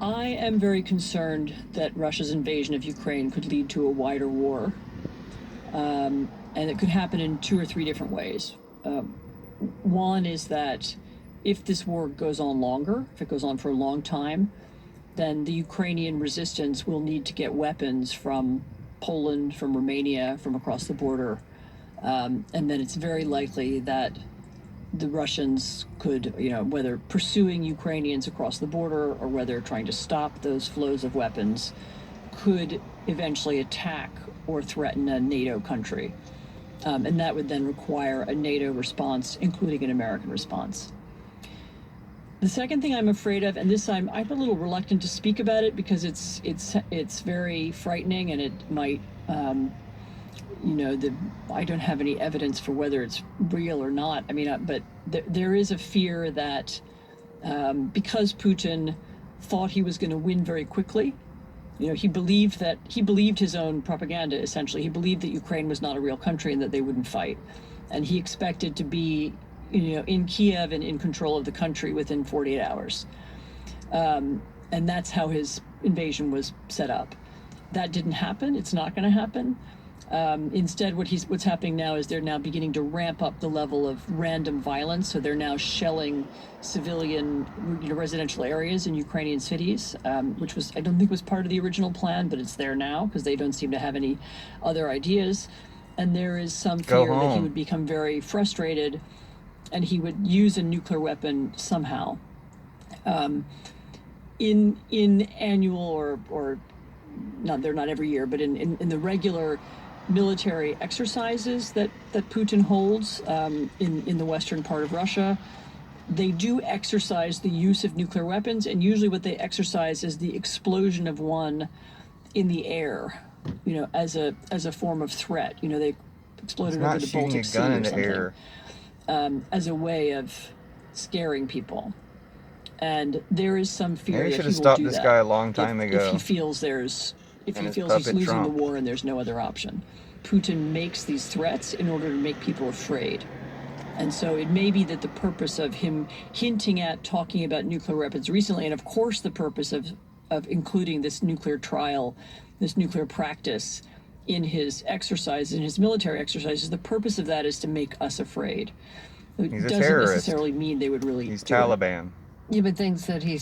I am very concerned that Russia's invasion of Ukraine could lead to a wider war. And it could happen in 2 or 3 different ways. One is that if this war goes on longer, if it goes on for a long time, then the Ukrainian resistance will need to get weapons from Poland, from Romania, from across the border. And then it's very likely that the Russians could, whether pursuing Ukrainians across the border or whether trying to stop those flows of weapons, could eventually attack or threaten a NATO country. And that would then require a NATO response, including an American response. The second thing I'm afraid of, and this I'm a little reluctant to speak about it because it's very frightening, and it might, I don't have any evidence for whether it's real or not. But there is a fear that because Putin thought he was going to win very quickly, he believed his own propaganda, essentially. He believed that Ukraine was not a real country and that they wouldn't fight. And he expected to be, in Kiev and in control of the country within 48 hours. And that's how his invasion was set up. That didn't happen. It's not going to happen. Instead, what's happening now is they're now beginning to ramp up the level of random violence. So they're now shelling civilian, residential areas in Ukrainian cities, which I don't think was part of the original plan, but it's there now because they don't seem to have any other ideas. And there is some fear that he would become very frustrated and he would use a nuclear weapon somehow. In annual or not, they're not every year, but in the regular military exercises that Putin holds in the western part of Russia, they do exercise the use of nuclear weapons, and usually what they exercise is the explosion of one in the air, as a form of threat. They exploded over the Baltic Sea or something, as a way of scaring people. And there is some fear that he will do that. Maybe should have stopped this guy a long time ago. If he feels he's losing the war and there's no other option. Putin makes these threats in order to make people afraid. And so it may be that the purpose of him hinting at talking about nuclear weapons recently, and of course the purpose of including this nuclear trial, this nuclear practice in his exercises, in his military exercises, the purpose of that is to make us afraid. It doesn't necessarily mean they would really do it. He's Taliban. Yeah, but things that he's